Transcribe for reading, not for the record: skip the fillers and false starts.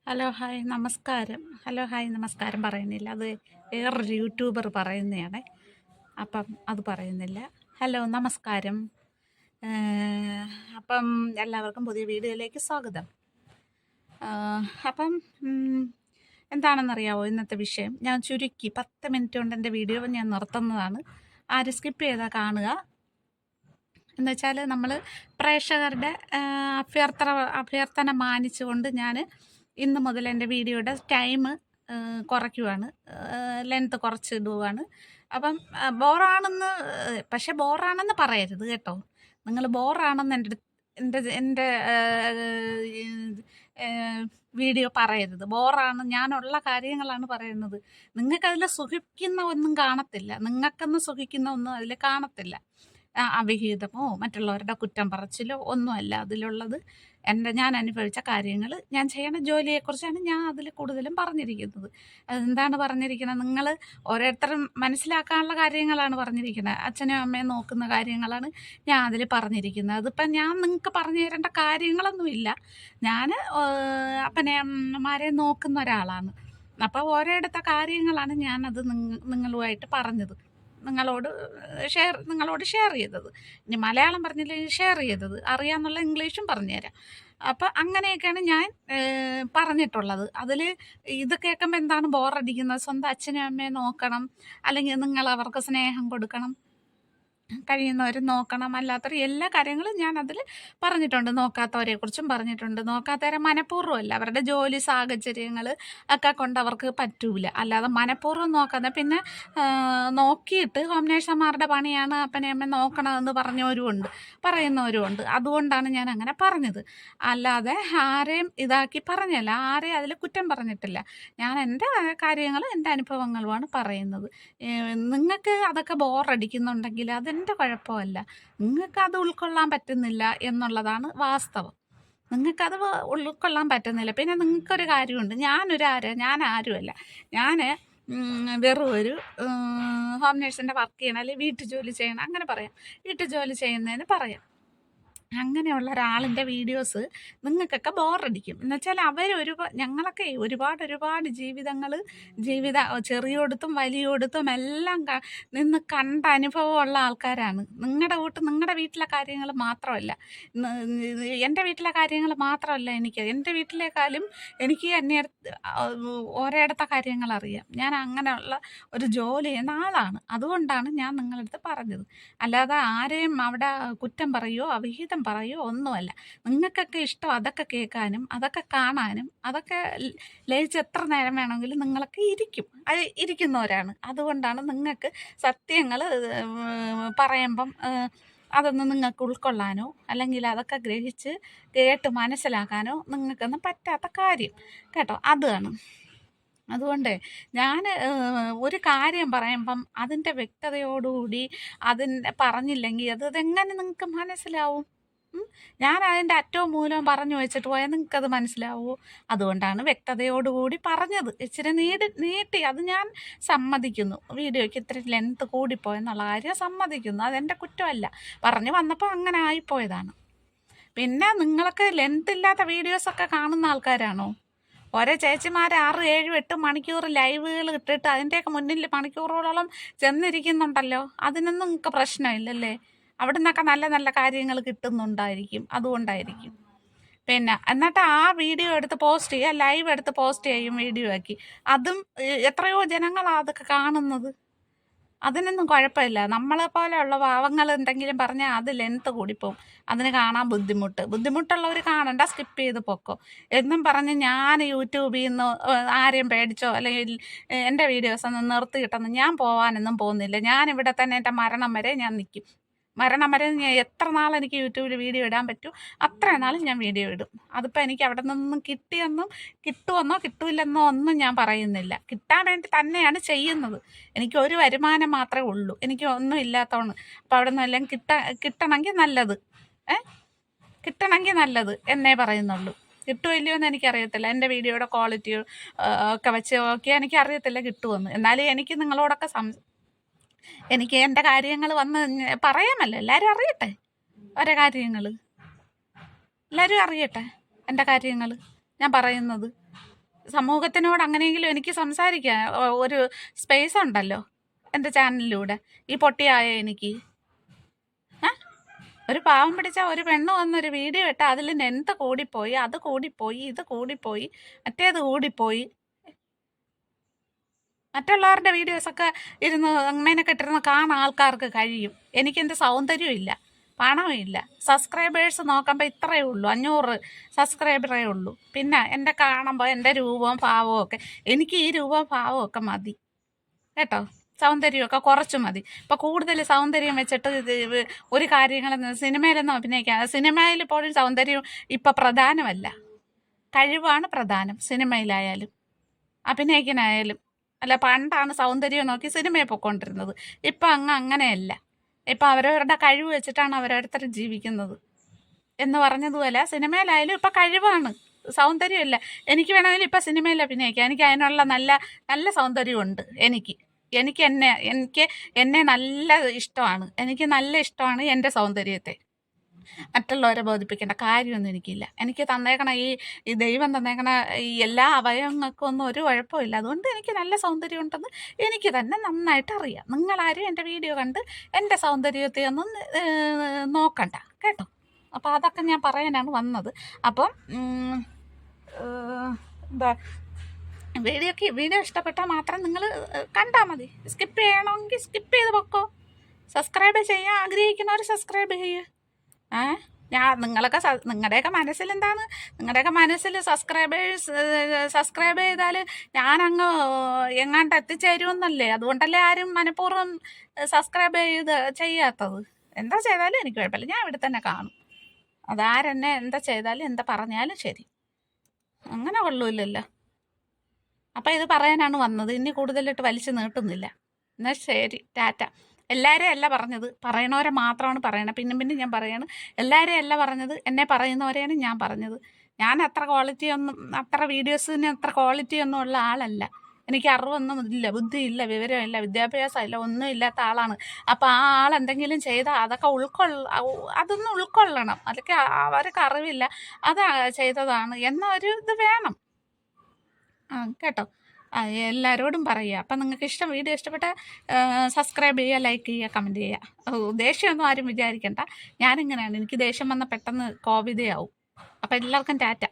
Hello hi നമസ്കാരം. Hello hi നമസ്കാരം പറയുന്നില്ല, അത് വേറൊരു യൂട്യൂബർ പറയുന്നതാണ്. അപ്പം അത് പറയുന്നില്ല. ഹലോ നമസ്കാരം. ഏഹ്, അപ്പം എല്ലാവർക്കും പുതിയ വീഡിയോയിലേക്ക് സ്വാഗതം. അപ്പം എന്താണെന്നറിയാവോ ഇന്നത്തെ വിഷയം? ഞാൻ ചുരുക്കി 10 മിനിറ്റ് കൊണ്ട് എൻ്റെ വീഡിയോ ഞാൻ നിർത്തുന്നതാണ്. ആര് സ്കിപ്പ് ചെയ്താൽ കാണുക. എന്നുവെച്ചാൽ നമ്മൾ പ്രേക്ഷകരുടെ അഭ്യർത്ഥന മാനിച്ചുകൊണ്ട് ഞാൻ ഇന്ന് മുതൽ എൻ്റെ വീഡിയോയുടെ ടൈം കുറയ്ക്കുവാണ്, ലെങ്ത് കുറച്ചിടുവാണ്. അപ്പം ബോറാണെന്ന്, പക്ഷെ ബോറാണെന്ന് പറയരുത് കേട്ടോ. നിങ്ങൾ ബോറാണെന്ന് എൻ്റെ വീഡിയോ പറയരുത്. ബോറാണ്, ഞാനുള്ള കാര്യങ്ങളാണ് പറയുന്നത്. നിങ്ങൾക്കതിൽ സുഖിക്കുന്ന ഒന്നും കാണത്തില്ല, നിങ്ങൾക്കെന്ന് സുഖിക്കുന്ന ഒന്നും അതിൽ കാണത്തില്ല. അവിഹിതമോ മറ്റുള്ളവരുടെ കുറ്റം പറച്ചിലോ ഒന്നുമല്ല അതിലുള്ളത്. ഞാൻ അനുഭവിച്ച കാര്യങ്ങൾ, ഞാൻ ചെയ്യണ ജോലിയെക്കുറിച്ചാണ് ഞാൻ അതിൽ കൂടുതലും പറഞ്ഞിരിക്കുന്നത്. അതെന്താണ് പറഞ്ഞിരിക്കുന്നത്, നിങ്ങൾ ഓരോരുത്തരും മനസ്സിലാക്കാനുള്ള കാര്യങ്ങളാണ് പറഞ്ഞിരിക്കുന്നത്. അച്ഛനും അമ്മയും നോക്കുന്ന കാര്യങ്ങളാണ് ഞാൻ അതിൽ പറഞ്ഞിരിക്കുന്നത്. അതിപ്പം ഞാൻ നിങ്ങൾക്ക് പറഞ്ഞു തരേണ്ട കാര്യങ്ങളൊന്നുമില്ല. ഞാൻ അപ്പനെ അമ്മമാരെ നോക്കുന്ന ഒരാളാണ്. അപ്പോൾ ഓരോരുത്ത കാര്യങ്ങളാണ് ഞാനത് നിങ്ങളുമായിട്ട് പറഞ്ഞത്, നിങ്ങളോട് ഷെയർ ചെയ്തത്. ഇനി മലയാളം പറഞ്ഞില്ലെങ്കിൽ ഷെയർ ചെയ്തത്, അറിയാമെന്നുള്ള ഇംഗ്ലീഷും പറഞ്ഞുതരാം. അപ്പം അങ്ങനെയൊക്കെയാണ് ഞാൻ പറഞ്ഞിട്ടുള്ളത്. അതിൽ ഇത് കേൾക്കുമ്പോൾ എന്താണ് ബോറടിക്കുന്നത്? സ്വന്തം അച്ഛനും അമ്മയെ നോക്കണം, അല്ലെങ്കിൽ നിങ്ങൾ അവർക്ക് സ്നേഹം കൊടുക്കണം, കഴിയുന്നവർ നോക്കണം, അല്ലാത്തവർ എല്ലാ കാര്യങ്ങളും ഞാൻ അതിൽ പറഞ്ഞിട്ടുണ്ട്. നോക്കാത്തവരെക്കുറിച്ചും പറഞ്ഞിട്ടുണ്ട്. നോക്കാത്തവരെ മനഃപൂർവ്വമല്ല, അവരുടെ ജോലി സാഹചര്യങ്ങൾ ഒക്കെ കൊണ്ട് അവർക്ക് പറ്റൂല, അല്ലാതെ മനഃപൂർവ്വം നോക്കാതെ. പിന്നെ നോക്കിയിട്ട് ഹോം നേഴ്സുമാരുടെ പണിയാണ് അപ്പനെ അമ്മ നോക്കണമെന്ന് പറയുന്നവരുമുണ്ട്. അതുകൊണ്ടാണ് ഞാൻ അങ്ങനെ പറഞ്ഞത്, അല്ലാതെ ആരെയും ഇതാക്കി പറഞ്ഞല്ല, ആരെയും അതിൽ കുറ്റം പറഞ്ഞിട്ടില്ല. ഞാൻ എൻ്റെ കാര്യങ്ങൾ, എൻ്റെ അനുഭവങ്ങളുമാണ് പറയുന്നത്. നിങ്ങൾക്ക് അതൊക്കെ ബോറടിക്കുന്നുണ്ടെങ്കിൽ അതെൻ്റെ കുഴപ്പമല്ല. നിങ്ങൾക്കത് ഉൾക്കൊള്ളാൻ പറ്റുന്നില്ല എന്നുള്ളതാണ് വാസ്തവം. നിങ്ങൾക്കത് ഉൾക്കൊള്ളാൻ പറ്റുന്നില്ല. പിന്നെ നിങ്ങൾക്കൊരു കാര്യമുണ്ട്, ഞാൻ ആരുമല്ല. ഞാൻ വെറും ഒരു ഹോം നേഴ്സിൻ്റെ വർക്ക് ചെയ്യണം, അല്ലെങ്കിൽ വീട്ടു ജോലി ചെയ്യണം, അങ്ങനെ പറയാം. വീട്ടു ജോലി ചെയ്യുന്നതിന് പറയാം. അങ്ങനെയുള്ള ഒരാളിൻ്റെ വീഡിയോസ് നിങ്ങൾക്കൊക്കെ ബോറടിക്കും. എന്നുവെച്ചാൽ ഞങ്ങളൊക്കെ ഒരുപാട് ചെറിയോടത്തും വലിയോടത്തും എല്ലാം നിന്ന് കണ്ട അനുഭവമുള്ള ആൾക്കാരാണ്. നിങ്ങളുടെ വീട്ടിലെ കാര്യങ്ങൾ മാത്രമല്ല, എൻ്റെ വീട്ടിലെ കാര്യങ്ങൾ മാത്രമല്ല, എൻ്റെ വീട്ടിലേക്കാളും എനിക്ക് ഓരോയിടത്തെ കാര്യങ്ങൾ അറിയാം. ഞാൻ അങ്ങനെയുള്ള ഒരു ജോലി ചെയ്യുന്ന ആളാണ്. അതുകൊണ്ടാണ് ഞാൻ നിങ്ങളടുത്ത് പറഞ്ഞത്. അല്ലാതെ ആരെയും അവിടെ കുറ്റം പറയുകയോ അവിഹിതം പറയുകയോ ഒന്നുമല്ല. നിങ്ങൾക്കൊക്കെ ഇഷ്ടം അതൊക്കെ കേൾക്കാനും അതൊക്കെ കാണാനും അതൊക്കെ ലയിച്ച് എത്ര നേരം വേണമെങ്കിലും നിങ്ങളൊക്കെ ഇരിക്കുന്നവരാണ്. അതുകൊണ്ടാണ് നിങ്ങൾക്ക് സത്യങ്ങൾ പറയുമ്പം അതൊന്നും നിങ്ങൾക്ക് ഉൾക്കൊള്ളാനോ അല്ലെങ്കിൽ അതൊക്കെ കേട്ട് മനസ്സിലാക്കാനോ നിങ്ങൾക്കൊന്നും പറ്റാത്ത കാര്യം കേട്ടോ. അതുകൊണ്ട് ഞാൻ ഒരു കാര്യം പറയുമ്പം അതിൻ്റെ വ്യക്തതയോടുകൂടി പറഞ്ഞില്ലെങ്കിൽ അതെങ്ങനെ നിങ്ങൾക്ക് മനസ്സിലാവും? ഞാൻ അതിൻ്റെ അറ്റവും മൂലവും പറഞ്ഞു വെച്ചിട്ട് പോയാൽ നിങ്ങൾക്കത് മനസ്സിലാവുമോ? അതുകൊണ്ടാണ് വ്യക്തതയോടുകൂടി പറഞ്ഞത്. ഇച്ചിരി നീട്ടി അത് ഞാൻ സമ്മതിക്കുന്നു. വീഡിയോയ്ക്ക് ഇത്തിരി ലെങ്ത് കൂടിപ്പോയെന്നുള്ള കാര്യം സമ്മതിക്കുന്നു. അതെൻ്റെ കുറ്റമല്ല. പറഞ്ഞു വന്നപ്പോൾ അങ്ങനെ ആയിപ്പോയതാണ്. പിന്നെ നിങ്ങളൊക്കെ ലെങ്ത് ഇല്ലാത്ത വീഡിയോസൊക്കെ കാണുന്ന ആൾക്കാരാണോ? ഓരോ ചേച്ചിമാർ 6, 7, 8 മണിക്കൂർ ലൈവുകൾ ഇട്ടിട്ട് അതിൻ്റെയൊക്കെ മുന്നിൽ മണിക്കൂറുകളോളം ചെന്നിരിക്കുന്നുണ്ടല്ലോ. അതിനൊന്നും നിങ്ങൾക്ക് പ്രശ്നമില്ലല്ലേ? അവിടെ നിന്നൊക്കെ നല്ല നല്ല കാര്യങ്ങൾ കിട്ടുന്നുണ്ടായിരിക്കും, അതുകൊണ്ടായിരിക്കും. പിന്നെ എന്നിട്ട് ആ വീഡിയോ എടുത്ത് പോസ്റ്റ് ചെയ്യുക, ലൈവ് എടുത്ത് പോസ്റ്റ് ചെയ്യും വീഡിയോ ആക്കി. അതും എത്രയോ ജനങ്ങളാണ് അതൊക്കെ കാണുന്നത്. അതിനൊന്നും കുഴപ്പമില്ല. നമ്മളെ പോലെയുള്ള പാവങ്ങൾ എന്തെങ്കിലും പറഞ്ഞാൽ അത് ലെങ്ത്ത് കൂടിപ്പോവും, അതിന് കാണാൻ ബുദ്ധിമുട്ടുള്ളവർ കാണണ്ട, സ്കിപ്പ് ചെയ്ത് പൊക്കോ എന്നും പറഞ്ഞ് ഞാൻ യൂട്യൂബിൽ നിന്ന് ആരെയും പേടിച്ചോ അല്ലെങ്കിൽ എൻ്റെ വീഡിയോസൊന്നും നിർത്തിയിട്ടെന്ന് ഞാൻ പോകാനൊന്നും പോകുന്നില്ല. ഞാനിവിടെ തന്നെ എൻ്റെ മരണം വരെ ഞാൻ നിൽക്കും. മരണം വരെ ഞാൻ എത്ര നാൾ എനിക്ക് യൂട്യൂബിൽ വീഡിയോ ഇടാൻ പറ്റും അത്രയും നാൾ ഞാൻ വീഡിയോ ഇടും. അതിപ്പോൾ എനിക്ക് അവിടെ നിന്നും കിട്ടുമെന്നോ കിട്ടൂലെന്നോ ഒന്നും ഞാൻ പറയുന്നില്ല. കിട്ടാൻ വേണ്ടി തന്നെയാണ് ചെയ്യുന്നത്. എനിക്ക് ഒരു വരുമാനം മാത്രമേ ഉള്ളൂ, എനിക്ക് ഒന്നും ഇല്ലാത്തതാണ്. അപ്പോൾ അവിടെ നിന്നെല്ലാം കിട്ടണമെങ്കിൽ നല്ലത്, കിട്ടണമെങ്കിൽ നല്ലത് എന്നേ പറയുന്നുള്ളൂ. കിട്ടുമില്ലയോ എന്ന് എനിക്കറിയത്തില്ല. എൻ്റെ വീഡിയോയുടെ ക്വാളിറ്റി ഒക്കെ വെച്ച് നോക്കിയാൽ എനിക്കറിയത്തില്ല കിട്ടുമെന്ന്. എന്നാലും എനിക്ക് നിങ്ങളോടൊക്കെ എനിക്ക് എൻ്റെ കാര്യങ്ങൾ വന്ന് പറയാമല്ലോ, എല്ലാവരും അറിയട്ടെ. ഓരോ കാര്യങ്ങൾ എല്ലാവരും അറിയട്ടെ, എൻ്റെ കാര്യങ്ങൾ ഞാൻ പറയുന്നത്. സമൂഹത്തിനോട് അങ്ങനെയെങ്കിലും എനിക്ക് സംസാരിക്കാൻ ഒരു സ്പേസ് ഉണ്ടല്ലോ എൻ്റെ ചാനലിലൂടെ. ഈ പൊട്ടിയായ എനിക്ക് ഒരു പാവം പിടിച്ച ഒരു പെണ്ണ് വന്നൊരു വീഡിയോ ഇട്ട് അതിൽ ലെന്ത് കൂടിപ്പോയി, അത് കൂടിപ്പോയി, ഇത് കൂടിപ്പോയി, മറ്റേത് കൂടിപ്പോയി. മറ്റുള്ളവരുടെ വീഡിയോസൊക്കെ ഇരുന്ന് അങ്ങനെയൊക്കെ ഇട്ടിരുന്ന് കാണാൻ ആൾക്കാർക്ക് കഴിയും. എനിക്കെന്ത് സൗന്ദര്യമില്ല, പണമില്ല, സബ്സ്ക്രൈബേഴ്സ് നോക്കുമ്പോൾ ഇത്രയേ ഉള്ളൂ, 500 സബ്സ്ക്രൈബറേ ഉള്ളൂ. പിന്നെ എൻ്റെ കാണുമ്പോൾ എൻ്റെ രൂപവും ഭാവവും ഒക്കെ, എനിക്ക് ഈ രൂപവും ഭാവവും ഒക്കെ മതി കേട്ടോ. സൗന്ദര്യമൊക്കെ കുറച്ച് മതി. ഇപ്പോൾ കൂടുതൽ സൗന്ദര്യം വെച്ചിട്ട് ഒരു കാര്യങ്ങളൊന്നും സിനിമയിലൊന്നും അഭിനയിക്കാൻ, സിനിമയിൽ പോലും സൗന്ദര്യം ഇപ്പം പ്രധാനമല്ല, കഴിവാണ് പ്രധാനം. സിനിമയിലായാലും അഭിനയിക്കാനായാലും അല്ല, പണ്ടാണ് സൗന്ദര്യം നോക്കി സിനിമയിൽ പൊയ്ക്കൊണ്ടിരുന്നത്. ഇപ്പം അങ്ങനെയല്ല. ഇപ്പം അവരവരുടെ കഴിവ് വെച്ചിട്ടാണ് അവരോരുത്തരും ജീവിക്കുന്നത് എന്ന് പറഞ്ഞതുപോലെ സിനിമയിലായാലും ഇപ്പം കഴിവാണ്, സൗന്ദര്യമല്ല. എനിക്ക് വേണമെങ്കിൽ ഇപ്പം സിനിമയിൽ അഭിനയിക്കാം, എനിക്ക് അതിനുള്ള നല്ല നല്ല സൗന്ദര്യമുണ്ട്. എനിക്ക് എന്നെ നല്ല ഇഷ്ടമാണ്, എനിക്ക് നല്ല ഇഷ്ടമാണ് എൻ്റെ സൗന്ദര്യത്തെ. മറ്റുള്ളവരെ ബോധിപ്പിക്കേണ്ട കാര്യമൊന്നും എനിക്കില്ല. എനിക്ക് തന്നേക്കണ ഈ ദൈവം തന്നേക്കണ ഈ എല്ലാ അവയവങ്ങൾക്കും ഒന്നും ഒരു കുഴപ്പമില്ല. അതുകൊണ്ട് എനിക്ക് നല്ല സൗന്ദര്യം ഉണ്ടെന്ന് എനിക്ക് തന്നെ നന്നായിട്ട് അറിയാം. നിങ്ങളാരും എൻ്റെ വീഡിയോ കണ്ട് എൻ്റെ സൗന്ദര്യത്തെ ഒന്നും നോക്കണ്ട കേട്ടോ. അപ്പോൾ അതൊക്കെ ഞാൻ പറയാനാണ് വന്നത്. അപ്പം എന്താ, വീഡിയോ ഇഷ്ടപ്പെട്ടാൽ മാത്രം നിങ്ങൾ കണ്ടാൽ മതി. സ്കിപ്പ് ചെയ്യണമെങ്കിൽ സ്കിപ്പ് ചെയ്ത് പൊക്കോ. സബ്സ്ക്രൈബ് ചെയ്യാൻ ആഗ്രഹിക്കുന്നവർ സബ്സ്ക്രൈബ് ചെയ്യുക. നിങ്ങളുടെയൊക്കെ മനസ്സിൽ എന്താണ്? നിങ്ങളുടെയൊക്കെ മനസ്സിൽ സബ്സ്ക്രൈബ് ചെയ്താൽ ഞാനങ്ങ് എങ്ങാണ്ട് എത്തിച്ചേരുമെന്നല്ലേ? അതുകൊണ്ടല്ലേ ആരും മനഃപൂർവ്വം സബ്സ്ക്രൈബ് ചെയ്യാത്തത്. എന്താ ചെയ്താലും എനിക്ക് കുഴപ്പമില്ല, ഞാൻ ഇവിടെ തന്നെ കാണും. അതാരെന്നെ എന്താ ചെയ്താലും എന്താ പറഞ്ഞാലും ശരി, അങ്ങനെ കൊള്ളൂല്ലല്ലോ. അപ്പം ഇത് പറയാനാണ് വന്നത്. ഇനി കൂടുതലിട്ട് വലിച്ചു നീട്ടുന്നില്ല. എന്നാൽ ശരി, ടാറ്റ. എല്ലാവരെയും അല്ല പറഞ്ഞത്, പറയണവരെ മാത്രമാണ് പറയണത്. പിന്നെ ഞാൻ പറയാണ്, എല്ലാവരെയും അല്ല പറഞ്ഞത്, എന്നെ പറയുന്നവരെയാണ് ഞാൻ പറഞ്ഞത്. ഞാൻ അത്ര വീഡിയോസിന് അത്ര ക്വാളിറ്റിയൊന്നും ഉള്ള ആളല്ല. എനിക്ക് അറിവൊന്നും ഇല്ല, ബുദ്ധിയില്ല, വിവരമില്ല, വിദ്യാഭ്യാസമില്ല, ഒന്നും ഇല്ലാത്ത ആളാണ്. അപ്പോൾ ആ ആൾ എന്തെങ്കിലും ചെയ്താൽ അതൊക്കെ അതൊന്നും ഉൾക്കൊള്ളണം. അതൊക്കെ അവർക്ക് അറിവില്ല, അത് ചെയ്തതാണ് എന്നൊരു ഇത് വേണം കേട്ടോ. എല്ലാവരോടും പറയുക. അപ്പം നിങ്ങൾക്ക് വീഡിയോ ഇഷ്ടപ്പെട്ട സബ്സ്ക്രൈബ് ചെയ്യുക, ലൈക്ക് ചെയ്യുക, കമൻറ്റ് ചെയ്യുക. ദേഷ്യമൊന്നും ആരും വിചാരിക്കണ്ട, ഞാനിങ്ങനെയാണ്. എനിക്ക് ദേഷ്യം വന്നാൽ പെട്ടെന്ന് കോപിതയാവും. അപ്പം എല്ലാവർക്കും ടാറ്റ.